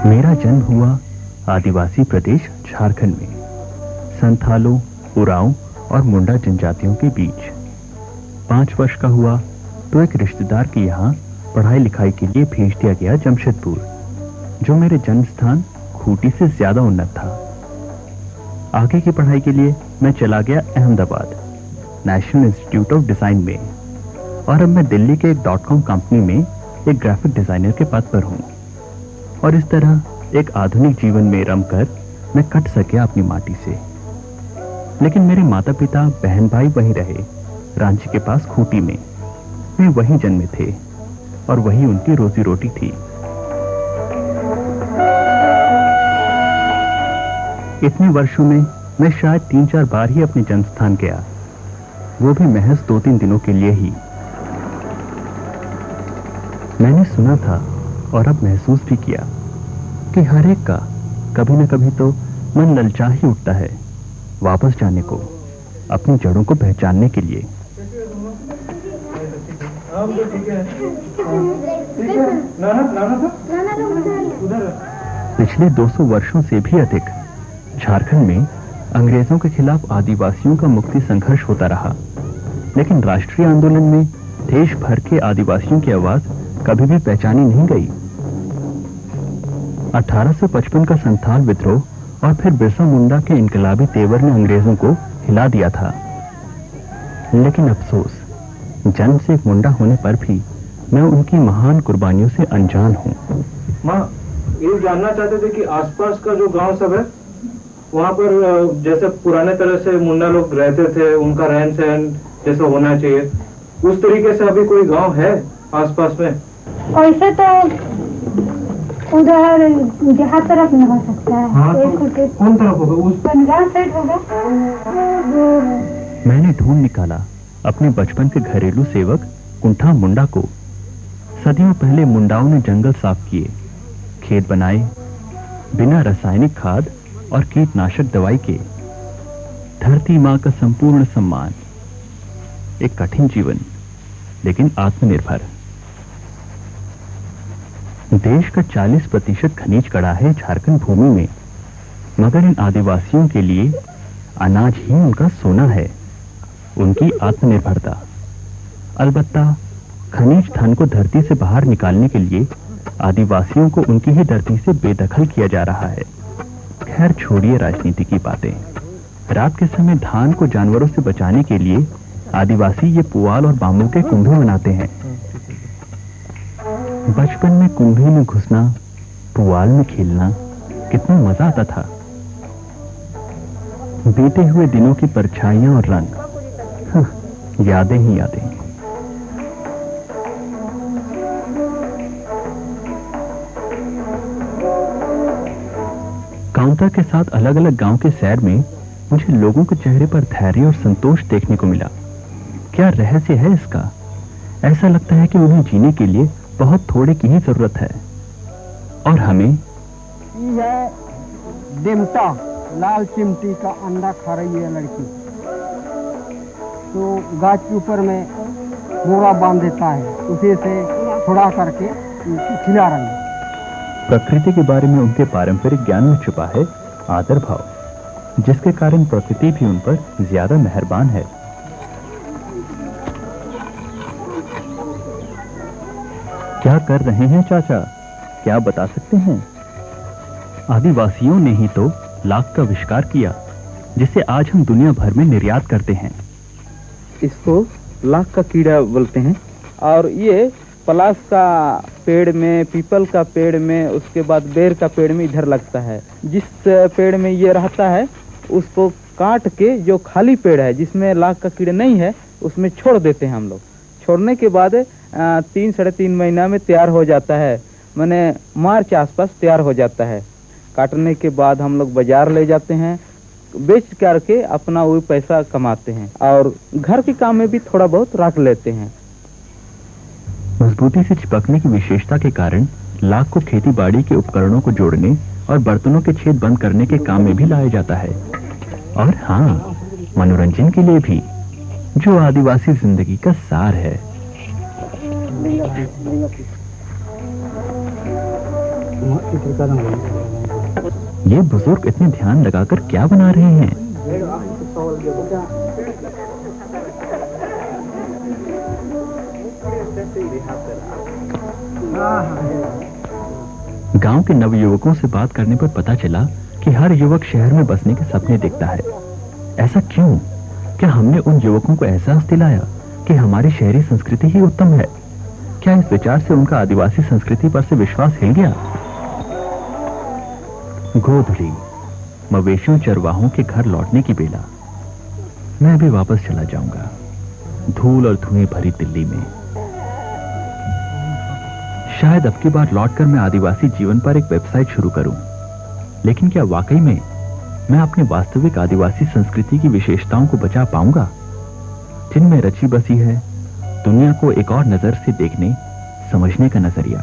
मेरा जन्म हुआ आदिवासी प्रदेश झारखंड में, संथालों, उरांव और मुंडा जनजातियों के बीच। 5 वर्ष का हुआ तो एक रिश्तेदार के यहाँ पढ़ाई लिखाई के लिए भेज दिया गया जमशेदपुर, जो मेरे जन्म स्थान खूंटी से ज्यादा उन्नत था। आगे की पढ़ाई के लिए मैं चला गया Ahmedabad national institute of design में, और अब मैं दिल्ली के एक .com कंपनी में एक ग्राफिक डिजाइनर के पद पर हूँ। और इस तरह एक आधुनिक जीवन में रमकर मैं कट सके अपनी माटी से। लेकिन मेरे माता पिता बहन भाई वहीं रहे, रांची के पास खूंटी में। वे वहीं जन्मे थे और वही उनकी रोजी रोटी थी। इतने वर्षों में मैं शायद 3-4 बार ही अपने जन्म स्थान गया, वो भी महज 2-3 दिनों के लिए ही। मैंने सुना था और अब महसूस भी किया कि हर एक का कभी न कभी तो मन ललचा ही उठता है वापस जाने को, अपनी जड़ों को पहचानने के लिए। पिछले 200 वर्षों से भी अधिक झारखंड में अंग्रेजों के खिलाफ आदिवासियों का मुक्ति संघर्ष होता रहा, लेकिन राष्ट्रीय आंदोलन में देश भर के आदिवासियों की आवाज कभी भी पहचानी नहीं गई। 1855 का संथाल विद्रोह और फिर बिरसा मुंडा के इनकलाबी तेवर ने अंग्रेजों को हिला दिया था। लेकिन अफसोस, जन्म से एक मुंडा होने पर भी मैं उनकी महान कुर्बानियों से अनजान हूँ। माँ, ये जानना चाहते थे कि आसपास का जो गांव सब है, वहाँ पर जैसे पुराने तरह से मुंडा लोग रहते थे, उनका रहन सहन जैसा होना चाहिए, उस तरीके से अभी कोई गांव है आसपास में? वैसे तो उधर जहाँ तरफ में हो सकता है। हाँ, तो कौन तरफ होगा? उस पंजाब साइड होगा। मैंने ढूंढ निकाला अपने बचपन के घरेलू सेवक कुंठा मुंडा को। सदियों पहले मुंडाओं ने जंगल साफ किए, खेत बनाए, बिना रासायनिक खाद और कीटनाशक दवाई के। धरती माँ का संपूर्ण सम्मान। एक कठिन जीवन, लेकिन आत्मनिर्भर। देश का 40% खनिज कड़ा है झारखंड भूमि में, मगर इन आदिवासियों के लिए अनाज ही उनका सोना है, उनकी आत्मनिर्भरता। अलबत्ता खनिज धन को धरती से बाहर निकालने के लिए आदिवासियों को उनकी ही धरती से बेदखल किया जा रहा है। खैर छोड़िए राजनीति की बातें। रात के समय धान को जानवरों से बचाने के लिए आदिवासी ये पुआल और बांबू के कुंभे बनाते हैं। बचपन में कुंभे में घुसना, पुआल में खेलना कितना मजा आता था। बीते हुए दिनों की परछाइयां और रंग, यादें ही यादें। काउंटर के साथ अलग अलग गांव के सैर में मुझे लोगों के चेहरे पर धैर्य और संतोष देखने को मिला। क्या रहस्य है इसका? ऐसा लगता है कि उन्हें जीने के लिए बहुत थोड़े की ही जरूरत है। और हमें है दिमटा, लाल चिमटी का अंडा खा रही है लड़की, तो गाछ के ऊपर में मोरा बांध देता है, उसे से छुड़ा करके खिला रही है। प्रकृति के बारे में उनके पारंपरिक ज्ञान में छुपा है आदर भाव, जिसके कारण प्रकृति भी उन पर ज्यादा मेहरबान है। क्या कर रहे हैं चाचा? क्या बता सकते हैं? आदिवासियों ने ही तो लाख का आविष्कार किया, जिसे आज हम दुनिया भर में निर्यात करते हैं। इसको लाख का कीड़ा बोलते हैं, और ये पलास का पेड़ में, पीपल का पेड़ में, उसके बाद बेर का पेड़ में इधर लगता है। जिस पेड़ में ये रहता है उसको काट के जो खाली पेड़ है जिसमें लाख का कीड़ा नहीं है उसमें छोड़ देते हैं हम लोग। छोड़ने के बाद 3-3.5 महीना में तैयार हो जाता है, माने मार्च के आसपास तैयार हो जाता है। काटने के बाद हम लोग बाजार ले जाते हैं, बेच करके अपना वो पैसा कमाते हैं और घर के काम में भी थोड़ा बहुत रख लेते हैं। मजबूती से चिपकने की विशेषता के कारण लाख को खेती बाड़ी के उपकरणों को जोड़ने और बर्तनों के छेद बंद करने के काम में भी लाया जाता है। और हाँ, मनोरंजन के लिए भी, जो आदिवासी जिंदगी का सार है। ये बुजुर्ग इतने ध्यान लगाकर क्या बना रहे हैं? गांव के नवयुवकों से बात करने पर पता चला कि हर युवक शहर में बसने के सपने देखता है। ऐसा क्यों? क्या हमने उन युवकों को एहसास दिलाया कि हमारी शहरी संस्कृति ही उत्तम है? क्या इस विचार से उनका आदिवासी संस्कृति पर से विश्वास हिल गया? गोधुली, मवेशियों चरवाहों के घर लौटने की बेला। मैं भी वापस चला जाऊंगा धूल और धुएं भरी दिल्ली में। शायद अब की बार लौटकर मैं आदिवासी जीवन पर एक वेबसाइट शुरू करूं। लेकिन क्या वाकई में मैं अपनी वास्तविक आदिवासी संस्कृति की विशेषताओं को बचा पाऊंगा, जिनमें रची बसी है दुनिया को एक और नजर से देखने समझने का नजरिया?